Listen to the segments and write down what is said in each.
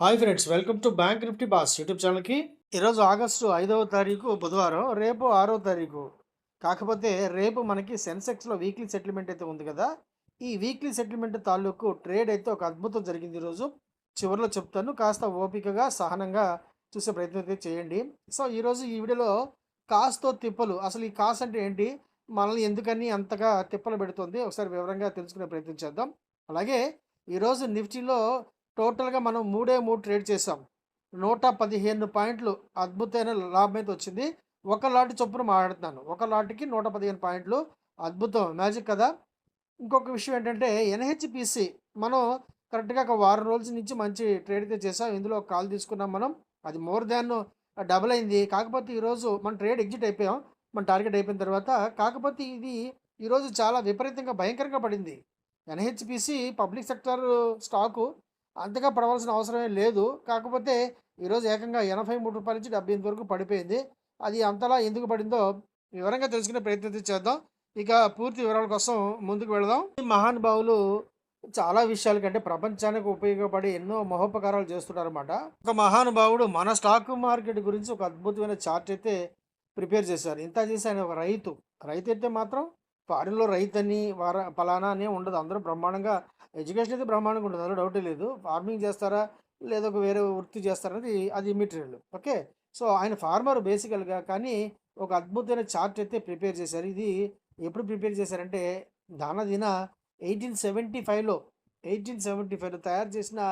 Hi friends, welcome to bank Nifty boss YouTube ఛానల్కి. ఈరోజు August 5వ తారీఖు బుధవారం, రేపు 6వ తారీఖు. కాకపోతే రేపు మనకి సెన్సెక్స్లో వీక్లీ సెటిల్మెంట్ అయితే ఉంది కదా. ఈ వీక్లీ సెటిల్మెంట్ తాలూకు ట్రేడ్ అయితే ఒక అద్భుతం జరిగింది ఈరోజు. చివరిలో చెప్తాను, కాస్త ఓపికగా సహనంగా చూసే ప్రయత్నం అయితే చేయండి. సో ఈరోజు ఈ వీడియోలో కాస్తో తిప్పలు, అసలు ఈ కాస్ అంటే ఏంటి, మనల్ని ఎందుకని అంతగా తిప్పలు పెడుతుంది, ఒకసారి వివరంగా తెలుసుకునే ప్రయత్నం చేద్దాం. అలాగే ఈరోజు నిఫ్టీలో టోటల్గా మనం మూడు ట్రేడ్ చేసాం. 115 పాయింట్లు అద్భుతమైన లాభం అయితే వచ్చింది. ఒక లాట్ చొప్పున మాట్లాడుతున్నాను, ఒక లాట్కి 115 పాయింట్లు. అద్భుతం, మ్యాజిక్ కదా. ఇంకొక విషయం ఏంటంటే ఎన్హెచ్పిసి మనం కరెక్ట్గా ఒక వారం రోజుల నుంచి మంచి ట్రేడ్ అయితే చేసాం. ఇందులో ఒక కాల్ తీసుకున్నాం మనం, అది మోర్ దాన్ డబుల్ అయింది. కాకపోతే ఈరోజు మన ట్రేడ్ ఎగ్జిట్ అయిపోయాం, మన టార్గెట్ అయిపోయిన తర్వాత. కాకపోతే ఇది ఈరోజు చాలా విపరీతంగా భయంకరంగా పడింది. ఎన్హెచ్పిసి పబ్లిక్ సెక్టర్ స్టాకు అంతగా పడవలసిన అవసరమే లేదు. కాకపోతే ఈరోజు ఏకంగా రూ. 83 నుంచి 78 వరకు పడిపోయింది. అది అంతలా ఎందుకు పడిందో వివరంగా తెలుసుకునే ప్రయత్నం చేద్దాం. ఇక పూర్తి వివరాల కోసం ముందుకు వెళదాం. ఈ మహానుభావులు చాలా విషయాల కంటే ప్రపంచానికి ఉపయోగపడి ఎన్నో మహోపకారాలు చేస్తున్నారన్నమాట. ఒక మహానుభావుడు మన స్టాక్ మార్కెట్ గురించి ఒక అద్భుతమైన చార్ట్ అయితే ప్రిపేర్ చేశారు. ఇంత చేసి ఆయన ఒక రైతు. రైతు అయితే మాత్రం ఫారిన్లో రైతని పలానా అనే ఉండదు. అందరూ బ్రహ్మాండంగా ఎడ్యుకేషన్ అయితే బ్రహ్మాండంగా ఉంటుంది, అందులో డౌటే లేదు. ఫార్మింగ్ చేస్తారా లేదా ఒక వేరే వృత్తి చేస్తారా అనేది అది మెటీరియల్. ఓకే. సో ఆయన ఫార్మర్ బేసికల్గా, కానీ ఒక అద్భుతమైన చార్ట్ అయితే ప్రిపేర్ చేశారు. ఇది ఎప్పుడు ప్రిపేర్ చేశారంటే దానదిన 1875లో 1875లో తయారు చేసిన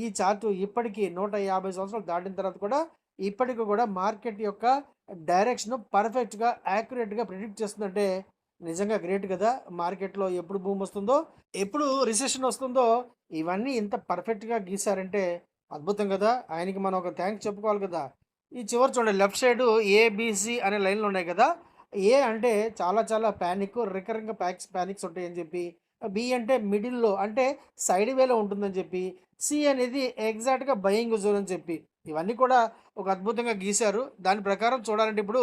ఈ చార్టు ఇప్పటికీ 150 సంవత్సరాలు దాటిన తర్వాత కూడా ఇప్పటికి కూడా మార్కెట్ యొక్క డైరెక్షన్ పర్ఫెక్ట్గా యాక్యురేట్గా ప్రిడిక్ట్ చేస్తుందంటే నిజంగా గ్రేట్ కదా. మార్కెట్లో ఎప్పుడు బూమ్ వస్తుందో, ఎప్పుడు రిసెషన్ వస్తుందో, ఇవన్నీ ఇంత పర్ఫెక్ట్గా గీశారంటే అద్భుతం కదా. ఆయనకి మనం ఒక థ్యాంక్స్ చెప్పుకోవాలి కదా. ఈ చివరి చూడండి, లెఫ్ట్ సైడ్ ఏబిసి అనే లైన్లు ఉన్నాయి కదా. ఏ అంటే చాలా చాలా ప్యానిక్, రికరింగ్ ప్యానిక్స్ ఉంటాయని చెప్పి. బి అంటే మిడిల్లో, అంటే సైడ్ వేలో ఉంటుందని చెప్పి. సి అనేది ఎగ్జాక్ట్గా బయింగ్ జోన్ అని చెప్పి. ఇవన్నీ కూడా ఒక అద్భుతంగా గీశారు. దాని ప్రకారం చూడాలంటే ఇప్పుడు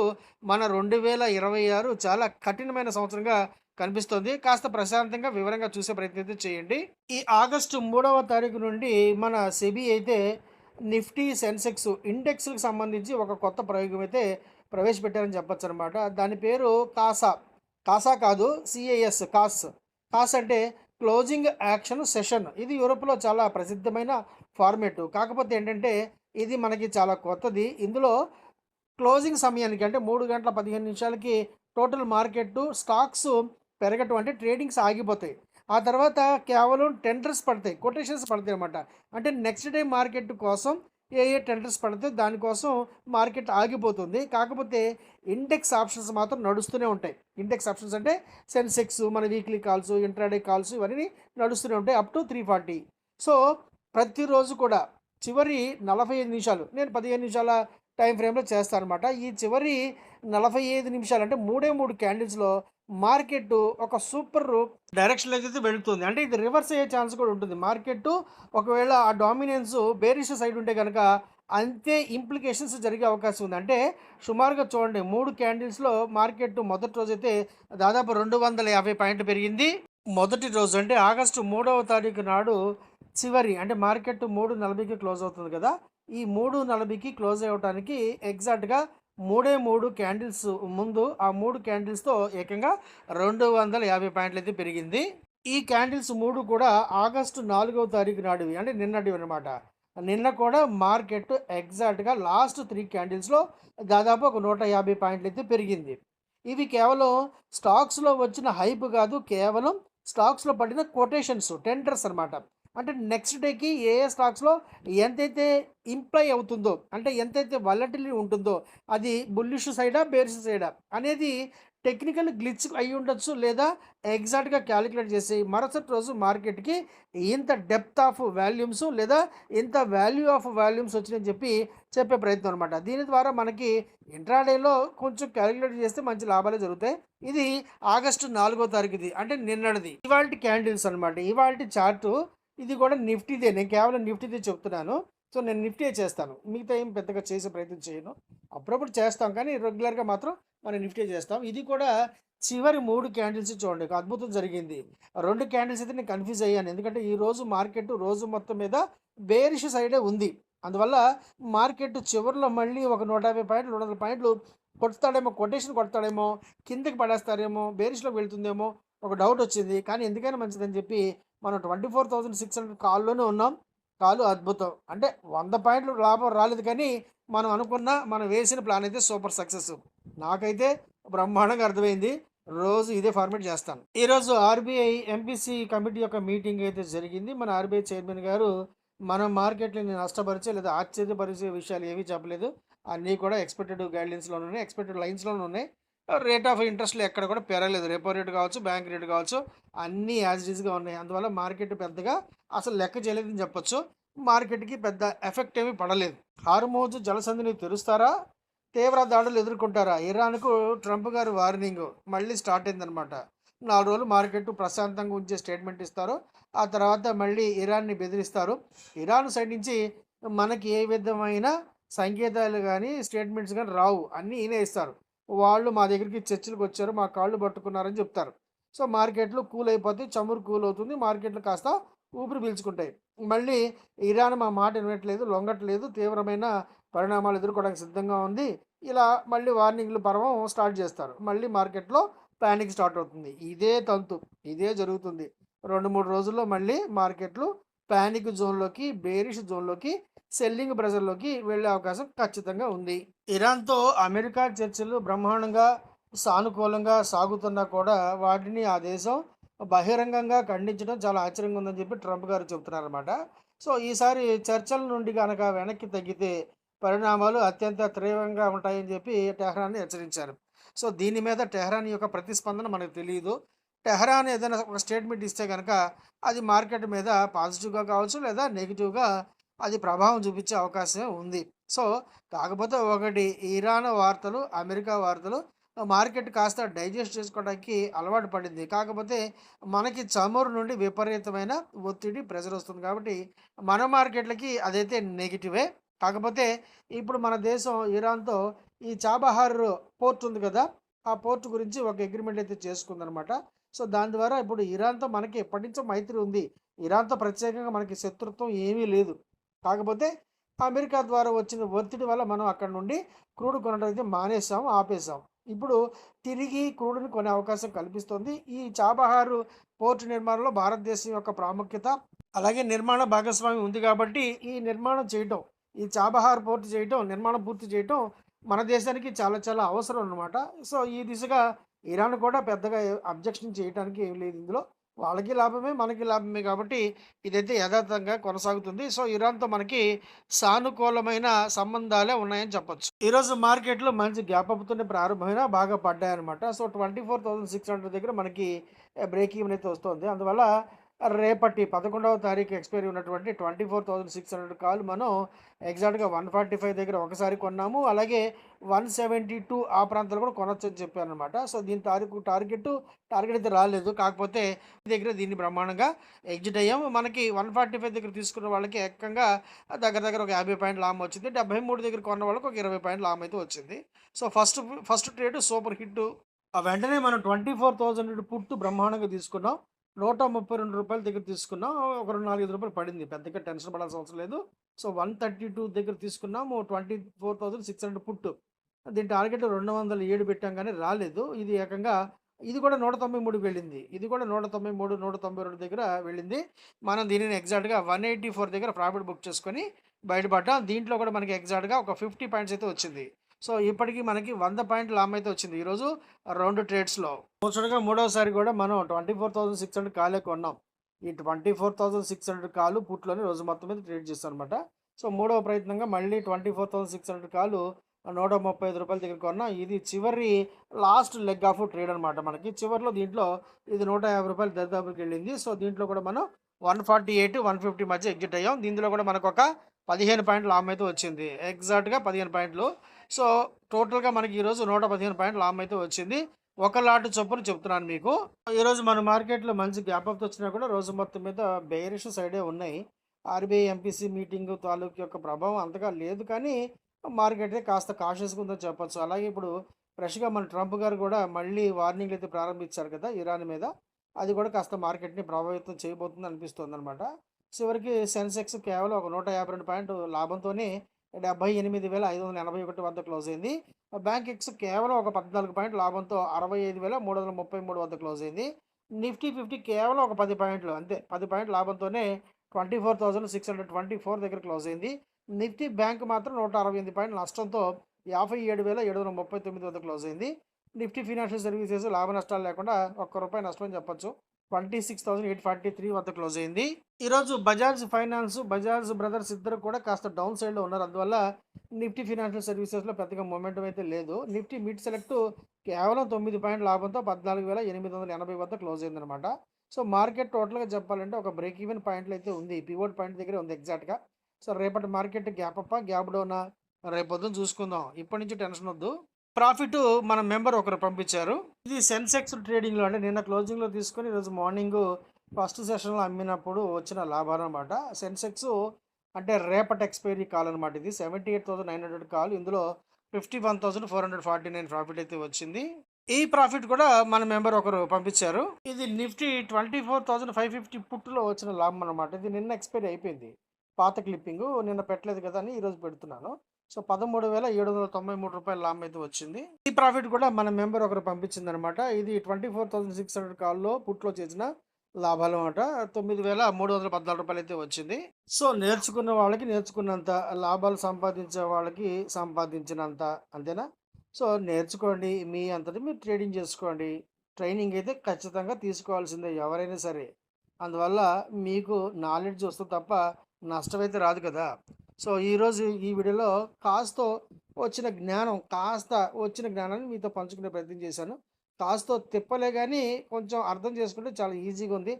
మన 2026 చాలా కఠినమైన సంవత్సరంగా కనిపిస్తుంది. కాస్త ప్రశాంతంగా వివరంగా చూసే ప్రయత్నం అయితే చేయండి. ఈ ఆగస్టు 3వ తారీఖు నుండి మన సెబీ అయితే నిఫ్టీ సెన్సెక్స్ ఇండెక్స్కి సంబంధించి ఒక కొత్త ప్రయోగం అయితే ప్రవేశపెట్టారని చెప్పొచ్చు అనమాట. దాని పేరు కాసా. కాసా కాదు, సిఏఎస్, కాస్. కాస్ అంటే క్లోజింగ్ యాక్షన్ సెషన్. ఇది యూరోప్లో చాలా ప్రసిద్ధమైన ఫార్మేటు. కాకపోతే ఏంటంటే ఇది మనకి చాలా కొత్తది. ఇందులో క్లోజింగ్ సమయానికి అంటే 3 గంటల 15 నిమిషాలకి టోటల్ మార్కెట్ స్టాక్స్ పెరగటం, అంటే ట్రేడింగ్స్ ఆగిపోతాయి. ఆ తర్వాత కేవలం టెండర్స్ పడతాయి, కొటేషన్స్ పడతాయి అనమాట. అంటే నెక్స్ట్ డే మార్కెట్ కోసం ఏ ఏ టెండర్స్ పడితే దానికోసం మార్కెట్ ఆగిపోతుంది. కాకపోతే ఇండెక్స్ ఆప్షన్స్ మాత్రం నడుస్తూనే ఉంటాయి. ఇండెక్స్ ఆప్షన్స్ అంటే సెన్సెక్స్, మన వీక్లీ కాల్స్, ఇంట్రాడే కాల్స్, ఇవన్నీ నడుస్తూనే ఉంటాయి అప్ టు 340. సో ప్రతిరోజు కూడా చివరి 45 నిమిషాలు, నేను 15 నిమిషాల టైం ఫ్రేమ్లో చేస్తాను అనమాట. ఈ చివరి 45 నిమిషాలు అంటే మూడు క్యాండిల్స్లో మార్కెట్ ఒక సూపర్ డైరెక్షన్లో అయితే వెళుతుంది. అంటే ఇది రివర్స్ అయ్యే ఛాన్స్ కూడా ఉంటుంది. మార్కెట్ ఒకవేళ ఆ డామినెన్స్ బేరిష్ సైడ్ ఉంటే కనుక అంతే ఇంప్లికేషన్స్ జరిగే అవకాశం ఉంది. అంటే సుమారుగా చూడండి, 3 క్యాండిల్స్లో మార్కెట్ మొదటి రోజు అయితే దాదాపు 250 పాయింట్లు పెరిగింది. మొదటి రోజు అంటే ఆగస్టు 3వ తారీఖు నాడు చివరి, అంటే మార్కెట్ 3:40కి క్లోజ్ అవుతుంది కదా. ఈ 3:40కి క్లోజ్ అవ్వడానికి ఎగ్జాక్ట్గా మూడు క్యాండిల్స్ ముందు ఆ 3 క్యాండిల్స్తో ఏకంగా 250 పాయింట్లు అయితే పెరిగింది. ఈ క్యాండిల్స్ 3 కూడా ఆగస్టు 4వ తారీఖు నాడువి, అంటే నిన్నటివి అనమాట. నిన్న కూడా మార్కెట్ ఎగ్జాక్ట్గా లాస్ట్ 3 క్యాండిల్స్లో దాదాపు ఒక 150 పాయింట్లు అయితే పెరిగింది. ఇవి కేవలం స్టాక్స్లో వచ్చిన హైప్ కాదు, కేవలం స్టాక్స్లో పడిన కొటేషన్స్, టెండర్స్ అనమాట. అంటే నెక్స్ట్ డేకి ఏ ఏ స్టాక్స్లో ఎంతైతే ఇంప్లై అవుతుందో, అంటే ఎంతైతే వాలటిలిటీ ఉంటుందో, అది బుల్లిష్ సైడా బేరిష్ సైడా అనేది టెక్నికల్ గ్లిచ్ అయి ఉండొచ్చు, లేదా ఎగ్జాక్ట్గా క్యాలిక్యులేట్ చేసి మరుసటి రోజు మార్కెట్కి ఇంత డెప్త్ ఆఫ్ వాల్యూమ్స్ లేదా ఇంత వాల్యూ ఆఫ్ వాల్యూమ్స్ వచ్చినాయని చెప్పే ప్రయత్నం అనమాట. దీని ద్వారా మనకి ఇంట్రాడేలో కొంచెం క్యాలిక్యులేట్ చేస్తే మంచి లాభాలే జరుగుతాయి. ఇది ఆగస్టు 4వ తారీఖుది, అంటే నిన్నటిది. ఇవాల్టి క్యాండిల్స్ అనమాట, ఇవాల్టి చార్టు. ఇది కూడా నిఫ్టీదే, నేను కేవలం నిఫ్టీదే చెప్తున్నాను. సో నేను నిఫ్టీ చేస్తాను, మిగతా ఏం పెద్దగా చేసే ప్రయత్నం చేయను. అప్పుడప్పుడు చేస్తాం కానీ రెగ్యులర్గా మాత్రం మనం నిఫ్టీ చేస్తాం. ఇది కూడా చివరి 3 క్యాండిల్స్ చూడండి, ఒక అద్భుతం జరిగింది. 2 క్యాండిల్స్ అయితే నేను కన్ఫ్యూజ్ అయ్యాను, ఎందుకంటే ఈ రోజు మార్కెట్ రోజు మొత్తం మీద బేరిష్ సైడే ఉంది. అందువల్ల మార్కెట్ చివరిలో మళ్ళీ ఒక 150 పాయింట్లు, 200 పాయింట్లు కొడతాడేమో, కొటేషన్ కొడతాడేమో, కిందకి పడేస్తారేమో, బేరిష్‌లోకి వెళ్తుందేమో ఒక డౌటొచ్చింది. కానీ ఎందుకైనా మంచిదని చెప్పి మనం 24,600 కాల్‌లోనే ఉన్నాం. కాలు అద్భుతం. అంటే 100 పాయింట్లు లాభం రాలేదు కానీ, మనం వేసిన ప్లాన్ అయితే సూపర్ సక్సెస్. నాకైతే బ్రహ్మాండంగా అర్థమైంది. రోజు ఇదే ఫార్మాట్ చేస్తాను. ఈరోజు ఆర్‌బీఐ ఎంపీసీ కమిటీ యొక్క మీటింగ్ అయితే జరిగింది. మన ఆర్‌బీఐ చైర్మన్ గారు మన మార్కెట్‌ని నష్టపరిచే లేదా ఆశ్చర్యపరిచే విషయాలు ఏమీ చెప్పలేదు. అన్నీ కూడా ఎక్స్‌పెక్టెడ్ గైడ్‌లైన్స్‌లోనే ఉన్నాయి. ఎక్స్‌పెక్టెడ్ లైన్స్‌లోనే ఉన్నాయి. రేట్ ఆఫ్ ఇంట్రెస్ట్‌లు ఎక్కడ కూడా పెరగలేదు. రెపో రేట్ కావచ్చు, బ్యాంక్ రేట్ కావచ్చు అన్నీ యాజ్ ఇట్ ఈస్‌గా ఉన్నాయి. అందువల్ల మార్కెట్ పెద్దగా అసలు లెక్క చేయలేదని చెప్పొచ్చు. మార్కెట్‌కి పెద్ద ఎఫెక్ట్ ఏమీ పడలేదు. హార్మోజ్ జలసంధిని తెరుస్తారా? తీవ్ర దాడులు ఎదుర్కొంటారా? ఇరాన్‌కు ట్రంప్ గారి వార్నింగ్ మళ్ళీ స్టార్ట్ అయిందనమాట. 4 రోజులు మార్కెట్ ప్రశాంతంగా ఉంచే స్టేట్మెంట్ ఇస్తారు. ఆ తర్వాత మళ్ళీ ఇరాన్‌ని బెదిరిస్తారు. ఇరాన్ సైడ్ నుంచి మనకి ఏ విధమైన సంకేతాలు గాని, స్టేట్మెంట్స్ గాని రావు. అన్నీ ఈయనే ఇస్తారు. వాళ్ళు మా దగ్గరికి చర్చలకొచ్చారు. మా కాళ్ళు పట్టుకున్నారని చెప్తారు. సో, మార్కెట్‌లు కూల్ అయిపోతాయి. చమురు కూల్ అవుతుంది. మార్కెట్‌లు కాస్త ఊపిరి పీల్చుకుంటాయి. మళ్ళీ ఇరాన్ మా మాట వినట్లేదు, లొంగట్లేదు. తీవ్రమైన పరిణామాలు ఎదుర్కోవడానికి సిద్ధంగా ఉంది. ఇలా మళ్ళీ వార్నింగ్‌ల పర్వం స్టార్ట్ చేస్తారు. మళ్ళీ మార్కెట్‌లో పానిక్ స్టార్ట్ అవుతుంది. ఇదే తంతు. ఇదే జరుగుతుంది. 2, 3 రోజుల్లో మళ్ళీ మార్కెట్‌లు పానిక్ జోన్‌లోకి, బేరిష్ జోన్‌లోకి, సెల్లింగ్ ప్రెషర్‌లోకి వెళ్ళే అవకాశం ఖచ్చితంగా ఉంది. ఇరాన్‌తో అమెరికా చర్చలు బ్రహ్మాండంగా, సానుకూలంగా సాగుతున్నా కూడా వాటిని ఆ దేశం బహిరంగంగా ఖండించడం చాలా ఆశ్చర్యంగా ఉందని చెప్పి ట్రంప్ గారు చెప్తున్నారన్నమాట. సో, ఈసారి చర్చల నుండి గనక వెనక్కి తగ్గితే పరిణామాలు అత్యంత తీవ్రంగా ఉంటాయని చెప్పి టెహ్రాన్‌ని హెచ్చరించారు. సో, దీని మీద టెహ్రాన్ యొక్క ప్రతిస్పందన మనకు తెలీదు. టెహ్రాన్ ఏదైనా ఒక స్టేట్మెంట్ ఇస్తే గనక అది మార్కెట్ మీద పాజిటివ్‌గా కావచ్చు లేదా నెగెటివ్‌గా అది ప్రభావం చూపించే అవకాశం ఉంది. సో, కాకపోతే ఒకటి ఇరాన్ వార్తలు, అమెరికా వార్తలు మార్కెట్ కాస్త డైజెస్ట్ చేసుకోవడానికి అలవాటు పడింది. కాకపోతే మనకి చమురు నుండి విపరీతమైన ఒత్తిడి, ప్రెషర్ వస్తుంది కాబట్టి మన మార్కెట్‌లకి అదైతే నెగెటివే. కాకపోతే ఇప్పుడు మన దేశం ఇరాన్‌తో ఈ చాబహార్ పోర్ట్ ఉంది కదా! ఆ పోర్ట్ గురించి ఒక అగ్రీమెంట్ అయితే చేసుకుందనమాట. సో, దాని ద్వారా ఇప్పుడు ఇరాన్‌తో మనకి ఎప్పటినుంచో మైత్రి ఉంది. ఇరాన్‌తో ప్రత్యేకంగా మనకి శత్రుత్వం ఏమీ లేదు. కాకపోతే అమెరికా ద్వారా వచ్చిన ఒత్తిడి వల్ల మనం అక్కడి నుండి క్రూడ్ కొనడం అయితే మానేసాం, ఆపేసాం. ఇప్పుడు తిరిగి క్రూడ్‌ని కొనే అవకాశం కల్పిస్తుంది. ఈ చాబహారు పోర్ట్ నిర్మాణంలో భారతదేశం యొక్క ప్రాముఖ్యత, అలాగే నిర్మాణ భాగస్వామ్యం ఉంది కాబట్టి ఈ నిర్మాణం చేయటం, ఈ చాబహార్ పోర్ట్ చేయటం, నిర్మాణం పూర్తి చేయటం మన దేశానికి చాలా చాలా అవసరం అన్నమాట. సో, ఈ దిశగా ఇరాన్ కూడా పెద్దగా అబ్జెక్షన్ చేయటానికి ఏమి లేదు ఇందులో. వాళ్ళకి లాభమే, మనకి లాభమే కాబట్టి ఇదైతే యథాతథంగా కొనసాగుతుంది. సో, ఇరాన్‌తో మనకి సానుకూలమైన సంబంధాలే ఉన్నాయని చెప్పొచ్చు. ఈరోజు మార్కెట్‌లో మంచి గ్యాప్ అప్‌తోనే ప్రారంభమైనా బాగా పడ్డాయన్నమాట. సో, 24,600 దగ్గర మనకి బ్రేక్ ఈవెన్ అయితే వస్తోంది. అందువల్ల రేపటి 11వ తారీఖు ఎక్స్‌పైరీ ఉన్నటువంటి 24,600 కాల్ మనం ఎగ్జాక్ట్‌గా 145 దగ్గర ఒకసారి కొన్నాము. అలాగే 172 ఆ ప్రాంతాల్లో కూడా కొనొచ్చని చెప్పాననమాట. సో, దీని టార్గెట్ అయితే రాలేదు. కాకపోతే దీన్ని బ్రహ్మాండంగా ఎగ్జిట్ అయ్యాము. మనకి 145 దగ్గర తీసుకున్న వాళ్ళకి ఏకంగా దగ్గర దగ్గర ఒక 50 పాయింట్ల లాభం వచ్చింది. 73 దగ్గర కొన్న వాళ్ళకి ఒక 20 పాయింట్ల లాభం అయితే వచ్చింది. So, first trade super hit. వెంటనే మనం 24,000 పుట్టు బ్రహ్మాండంగా తీసుకున్నాం. రూ. 132 దగ్గర తీసుకున్నాం. ఒక రూ. 4, 5 పడింది. పెద్దగా టెన్షన్ పడాల్సిన అవసరం లేదు. సో, 132 దగ్గర తీసుకున్నాము. 24,600 పుట్టు. దీని టార్గెట్ 207 పెట్టాం గానీ రాలేదు. ఇది కూడా 193కి వెళ్ళింది. ఇది కూడా 193, 192 దగ్గర వెళ్ళింది. మనం దీనిని ఎగ్జాక్ట్‌గా 184 దగ్గర ప్రాఫిట్ బుక్ చేసుకొని బయటపడ్డాం. దీంట్లో కూడా మనకి ఎగ్జాక్ట్‌గా ఒక 50 పాయింట్స్ అయితే వచ్చింది. సో, ఇప్పటికి మనకి 100 పాయింట్ల లాభం అయితే వచ్చింది. ఈరోజు 2 ట్రేడ్స్‌లో. సంవత్సరంగా మూడోసారి కూడా మనం 24,600 కాలే కొన్నాం. ఈ 24,600 కాలు పుట్‌లోని రోజు మొత్తం మీద ట్రేడ్ చేశామనమాట. సో, మూడవ ప్రయత్నంగా మళ్ళీ 24,600 కాలు రూ. 135 దగ్గర కొన్నాం. ఇది చివరి లాస్ట్ లెగ్ ఆఫ్ ట్రేడ్ అనమాట మనకి. చివర్లో దీంట్లో ఇది రూ. 150 దరిదాపులకెళ్ళింది. సో, దీంట్లో కూడా మనం 148, 150 మధ్య ఎగ్జిట్ అయ్యాం. దీంట్లో కూడా మనకొక 15 పాయింట్ల లాభం అయితే వచ్చింది. ఎగ్జాక్ట్‌గా 15 పాయింట్లు. సో, టోటల్‌గా మనకి ఈరోజు 115 పాయింట్ల లాభం అయితే వచ్చింది. ఒక లాట్ చొప్పున చెప్తున్నాను మీకు. ఈరోజు మన మార్కెట్‌లో మంచి గ్యాప్ అప్ వచ్చినా కూడా రోజు మొత్తం మీద బేరిష్ సైడే ఉన్నాయి. ఆర్‌బీఐ ఎంపీసీ మీటింగ్ తాలూకు యొక్క ప్రభావం అంతగా లేదు కానీ మార్కెటే కాస్త కాషియస్‌గా ఉందని చెప్పొచ్చు. అలాగే ఇప్పుడు ఫ్రెష్‌గా మన ట్రంప్ గారు కూడా మళ్ళీ వార్నింగ్‌లు అయితే ప్రారంభించారు కదా! ఇరాన్ మీద. అది కూడా కాస్త మార్కెట్‌ని ప్రభావితం చేయబోతుంది అనిపిస్తోందనమాట. చివరికి సెన్సెక్స్ కేవలం ఒక 152 పాయింట్ లాభంతోనే 78,581 వద్ద క్లోజ్ అయింది. బ్యాంక్ ఎక్స్ కేవలం ఒక 14 పాయింట్ లాభంతో 65,333 వద్ద క్లోజ్ అయింది. నిఫ్టీ 50 కేవలం ఒక 10 పాయింట్లు అంతే, 10 పాయింట్ లాభంతోనే 24,624 దగ్గర క్లోజ్ అయింది. నిఫ్టీ బ్యాంక్ మాత్రం 168 పాయింట్ నష్టంతో 57,739 వద్ద క్లోజ్ అయింది. నిఫ్టీ ఫినాన్షియల్ సర్వీసెస్ లాభ నష్టాలు లేకుండా ₹1 నష్టం అని చెప్పొచ్చు, 26,843 వద్ద క్లోజ్ అయింది. ఈరోజు బజాజ్ ఫైనాన్స్, బజాజ్ బ్రదర్స్ ఇద్దరు కూడా కాస్త డౌన్ సైడ్లో ఉన్నారు. అందువల్ల నిఫ్టీ ఫినాన్షియల్ సర్వీసెస్లో పెద్దగా మొమెంటం అయితే లేదు. నిఫ్టీ మిడ్ సెలెక్ట్ కేవలం 9 పాయింట్ లాభంతో 14,880 వద్ద క్లోజ్ అయిందనమాట. సో మార్కెట్ టోటల్గా చెప్పాలంటే ఒక బ్రేక్ ఈవెన్ పాయింట్లు అయితే ఉంది, పివోట్ పాయింట్ దగ్గర ఉంది ఎగ్జాక్ట్గా. సో రేపటి మార్కెట్ గ్యాప్ అప్ గ్యాప్ డౌనా రేపొద్దున చూసుకుందాం, ఇప్పటి నుంచి టెన్షన్ వద్దు. ప్రాఫిట్ మన మెంబర్ ఒకరు పంపించారు. ఇది సెన్సెక్స్ ట్రేడింగ్లో అంటే నిన్న క్లోజింగ్లో తీసుకొని ఈరోజు మార్నింగ్ ఫస్ట్ సెషన్లో అమ్మినప్పుడు వచ్చిన లాభాలు అనమాట. సెన్సెక్స్ అంటే రేపటి ఎక్స్పైరీ కాల్ అనమాట. ఇది 78,900 కాల్, ఇందులో 51,449 ప్రాఫిట్ అయితే వచ్చింది. ఈ ప్రాఫిట్ కూడా మన మెంబర్ ఒకరు పంపించారు. ఇది నిఫ్టీ 24,550 పుట్టులో వచ్చిన లాభం అనమాట. ఇది నిన్న ఎక్స్పైరీ అయిపోయింది, పాత క్లిప్పింగ్ నిన్న పెట్టలేదు కదా అని ఈరోజు పెడుతున్నాను. సో 13,793 లాభం అయితే వచ్చింది. ఈ ప్రాఫిట్ కూడా మన మెంబర్ ఒకరు పంపించింది అనమాట. ఇది 24,600 కాల్లో పుట్లో చేసిన లాభాలు అనమాట. 9,314 అయితే వచ్చింది. సో నేర్చుకున్న వాళ్ళకి నేర్చుకున్నంత, లాభాలు సంపాదించే వాళ్ళకి సంపాదించినంత, అంతేనా? సో నేర్చుకోండి, మీ అంతటి మీరు ట్రేడింగ్ చేసుకోండి. ట్రైనింగ్ అయితే ఖచ్చితంగా తీసుకోవాల్సిందే ఎవరైనా సరే. అందువల్ల మీకు నాలెడ్జ్ వస్తుంది తప్ప నష్టం అయితే రాదు కదా. సో ఈరోజు ఈ వీడియోలో కాస్త వచ్చిన జ్ఞానాన్ని మీతో పంచుకునే ప్రయత్నం చేశాను. కాస్త తిప్పలే కానీ కొంచెం అర్థం చేసుకుంటే చాలా ఈజీగా ఉంది.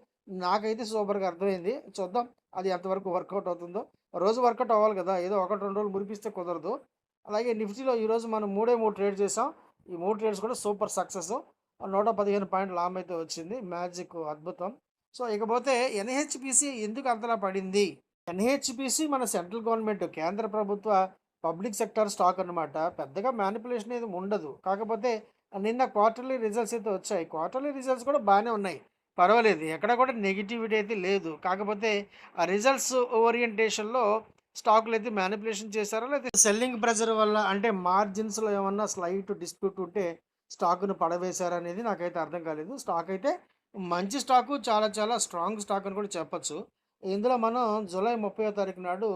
నాకైతే సూపర్గా అర్థమైంది. చూద్దాం అది ఎంతవరకు వర్కౌట్ అవుతుందో. రోజు వర్కౌట్ అవ్వాలి కదా, ఏదో 1-2 రోజులు మురిపిస్తే కుదరదు. అలాగే నిఫ్టీలో ఈరోజు మనం 3 ట్రేడ్ చేసాం. ఈ 3 ట్రేడ్స్ కూడా సూపర్ సక్సెస్. 115 పాయింట్ లాభం అయితే వచ్చింది, మ్యాజిక్, అద్భుతం. సో ఇకపోతే ఎన్హెచ్పిసి ఎందుకు అంతలా పడింది? ఎన్హెచ్పిసి మన సెంట్రల్ గవర్నమెంట్, కేంద్ర ప్రభుత్వ పబ్లిక్ సెక్టర్ స్టాక్ అనమాట. పెద్దగా మ్యానిపులేషన్ ఏది ఉండదు. కాకపోతే నిన్న క్వార్టర్లీ రిజల్ట్స్ అయితే వచ్చాయి. క్వార్టర్లీ రిజల్ట్స్ కూడా బాగానే ఉన్నాయి, పర్వాలేదు, ఎక్కడ కూడా నెగిటివిటీ అయితే లేదు. కాకపోతే ఆ రిజల్ట్స్ ఓరియంటేషన్లో స్టాకులు అయితే మ్యానిపులేషన్ చేశారా, లేకపోతే సెల్లింగ్ ప్రెజర్ వల్ల అంటే మార్జిన్స్లో ఏమన్నా స్లైట్ డిస్ప్యూట్ ఉంటే స్టాకును పడవేశారా అనేది నాకైతే అర్థం కాలేదు. స్టాక్ అయితే మంచి స్టాకు, చాలా చాలా స్ట్రాంగ్ స్టాక్ అని కూడా చెప్పచ్చు. ఇందులో మనం జూలై 30వ తారీఖు నాడు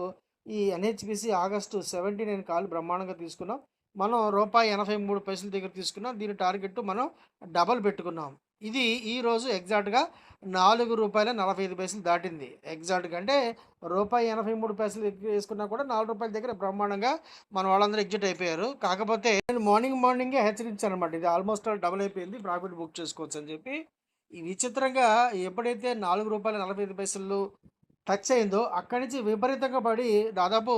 ఈ ఎన్హెచ్పిసి ఆగస్టు 79 కాల్ బ్రహ్మాండంగా తీసుకున్నాం. మనం ₹83 దగ్గర తీసుకున్నాం. దీని టార్గెట్ మనం డబల్ పెట్టుకున్నాం. ఇది ఈరోజు ఎగ్జాక్ట్గా ₹4.45 దాటింది. ఎగ్జాక్ట్గా అంటే ₹83 వేసుకున్నా కూడా ₹4 దగ్గర బ్రహ్మాండంగా మన వాళ్ళందరూ ఎగ్జిట్ అయిపోయారు. కాకపోతే నేను మార్నింగే హెచ్చరించాను అనమాట, ఇది ఆల్మోస్ట్ డబల్ అయిపోయింది, ప్రాఫిట్ బుక్ చేసుకోవచ్చు అని చెప్పి. ఈ విచిత్రంగా ఎప్పుడైతే ₹4.45 టచ్ అయిందో అక్కడి నుంచి విపరీతంగా పడి దాదాపు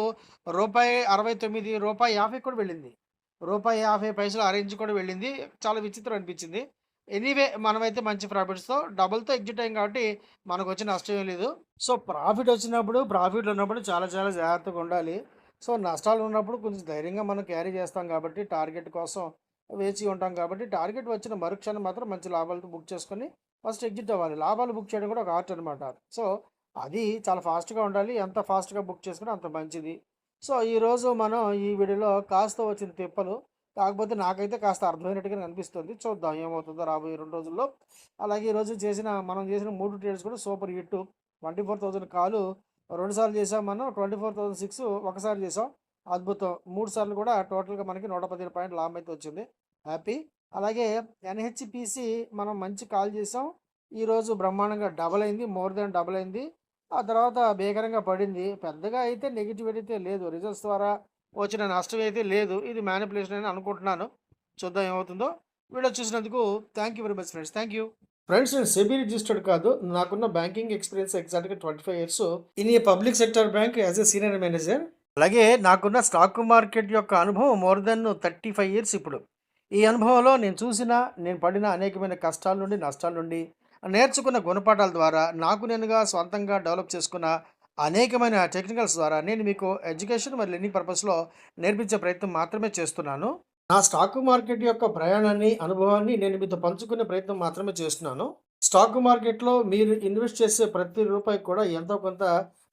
₹69, ₹50 కూడా వెళ్ళింది. ₹50 ఆ రేంజ్ కూడా వెళ్ళింది. చాలా విచిత్రం అనిపించింది. ఎనీవే మనమైతే మంచి ప్రాఫిట్స్తో డబుల్తో ఎగ్జిట్ అయ్యాం కాబట్టి మనకు వచ్చిన నష్టం ఏం లేదు. సో ప్రాఫిట్లు ఉన్నప్పుడు చాలా చాలా జాగ్రత్తగా ఉండాలి. సో నష్టాలు ఉన్నప్పుడు కొంచెం ధైర్యంగా మనం క్యారీ చేస్తాం కాబట్టి, టార్గెట్ కోసం వేచి ఉంటాం కాబట్టి, టార్గెట్ వచ్చిన మరుక్షణం మాత్రం మంచి లాభాలతో బుక్ చేసుకొని ఫస్ట్ ఎగ్జిట్ అవ్వాలి. లాభాలు బుక్ చేయడం కూడా ఒక ఆర్ట్ అనమాట. సో అది చాలా ఫాస్ట్గా ఉండాలి, ఎంత ఫాస్ట్గా బుక్ చేసుకుని అంత మంచిది. సో ఈరోజు మనం ఈ వీడియోలో కాస్త వచ్చిన తిప్పలు, కాకపోతే నాకైతే కాస్త అర్థమైనట్టుగా అనిపిస్తుంది. చూద్దాం ఏమవుతుందో రాబోయే 2 రోజుల్లో. అలాగే ఈరోజు మనం చేసిన 3 ట్రేడ్స్ కూడా సూపర్ హిట్. 24,000 కాలు 2 సార్లు చేసాం, మనం 24,006 ఒకసారి చేసాం, అద్భుతం. 3 సార్లు కూడా టోటల్గా మనకి 115 పాయింట్ లాభం అయితే వచ్చింది, హ్యాపీ. అలాగే ఎన్హెచ్పిసి మనం మంచి కాల్ చేసాం, ఈరోజు బ్రహ్మాండంగా డబల్ అయింది, మోర్ దాన్ డబల్ అయింది. ఆ తర్వాత భీకరంగా పడింది. పెద్దగా అయితే నెగిటివిటీ అయితే లేదు, రిజల్ట్స్ ద్వారా వచ్చిన నష్టం అయితే లేదు. ఇది మ్యానిపులేషన్ అని అనుకుంటున్నాను. చూద్దాం ఏమవుతుందో. వీడియో చూసినందుకు thank you very much friends, thank you. Friends నేను సెబీ రిజిస్టర్డ్ కాదు, నాకున్న బ్యాంకింగ్ ఎక్స్పీరియన్స్ ఎగ్జాక్ట్గా 25 years in a public sector bank as a senior manager. అలాగే నాకున్న స్టాక్ మార్కెట్ యొక్క అనుభవం మోర్ దెన్ 35 years ఇప్పుడు. ఈ అనుభవంలో నేను పడిన అనేకమైన కష్టాల నుండి, నష్టాల నుండి, నేర్చుకున్న గుణపాఠాల ద్వారా, నాకు నేనుగా స్వంతంగా డెవలప్ చేసుకున్న అనేకమైన టెక్నికల్స్ ద్వారా నేను మీకు ఎడ్యుకేషన్ మరియు లెర్నింగ్ పర్పస్లో నేర్పించే ప్రయత్నం మాత్రమే చేస్తున్నాను. నా స్టాక్ మార్కెట్ యొక్క ప్రయాణాన్ని, అనుభవాన్ని నేను మీతో పంచుకునే ప్రయత్నం మాత్రమే చేస్తున్నాను. స్టాక్ మార్కెట్‌లో మీరు ఇన్వెస్ట్ చేసే ప్రతి రూపాయికి కూడా ఎంతో కొంత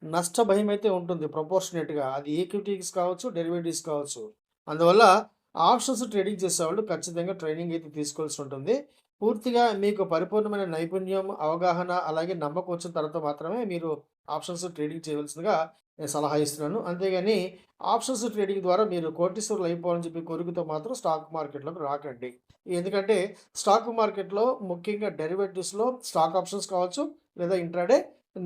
నష్ట భయమైతే ఉంటుంది ప్రపోర్షనేట్‌గా. అది ఈక్విటీస్ కావచ్చు, డెరివేటివ్స్ కావచ్చు. అందువల్ల ఆప్షన్స్ ట్రేడింగ్ చేసేవాళ్ళు ఖచ్చితంగా ట్రైనింగ్ అయితే తీసుకోవాల్సి ఉంటుంది. పూర్తిగా మీకు పరిపూర్ణమైన నైపుణ్యం, అవగాహన అలాగే నమ్మకం వచ్చిన తర్వాత మాత్రమే మీరు ఆప్షన్స్ ట్రేడింగ్ చేయవలసిందిగా నేను సలహా ఇస్తున్నాను. అంతేగాని ఆప్షన్స్ ట్రేడింగ్ ద్వారా మీరు కోటీశ్వరులు అయిపోవాలని చెప్పి కోరికతో మాత్రం స్టాక్ మార్కెట్‌లోకి రాకండి. ఎందుకంటే స్టాక్ మార్కెట్‌లో ముఖ్యంగా డెరివేటివ్స్‌లో స్టాక్ ఆప్షన్స్ కావచ్చు, లేదా ఇంట్రాడే,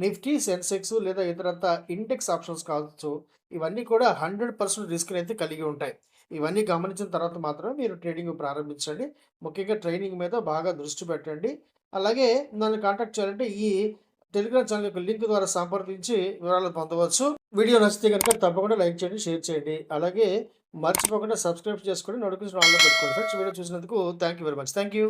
నిఫ్టీ, సెన్సెక్స్ లేదా ఇతరత్రా ఇండెక్స్ ఆప్షన్స్ కావచ్చు. ఇవన్నీ కూడా 100% రిస్క్‌నైతే కలిగి ఉంటాయి. ఇవన్నీ గమనించిన తర్వాత మాత్రమే మీరు ట్రేడింగ్ ప్రారంభించండి. ముఖ్యంగా ట్రైనింగ్ మీద బాగా దృష్టి పెట్టండి. అలాగే నన్ను కాంటాక్ట్ చేయాలంటే ఈ టెలిగ్రామ్ ఛానల్ యొక్క లింక్ ద్వారా సంప్రదించి వివరాలు పొందవచ్చు. వీడియో నచ్చితే గనుక తప్పకుండా లైక్ చేయండి, షేర్ చేయండి. అలాగే మర్చిపోకుండా సబ్స్క్రైబ్ చేసుకొని నోటిఫికేషన్ ఆన్‌లో పెట్టుకోండి ఫ్రెండ్స్. వీడియో చూసినందుకు thank you very much. Thank you.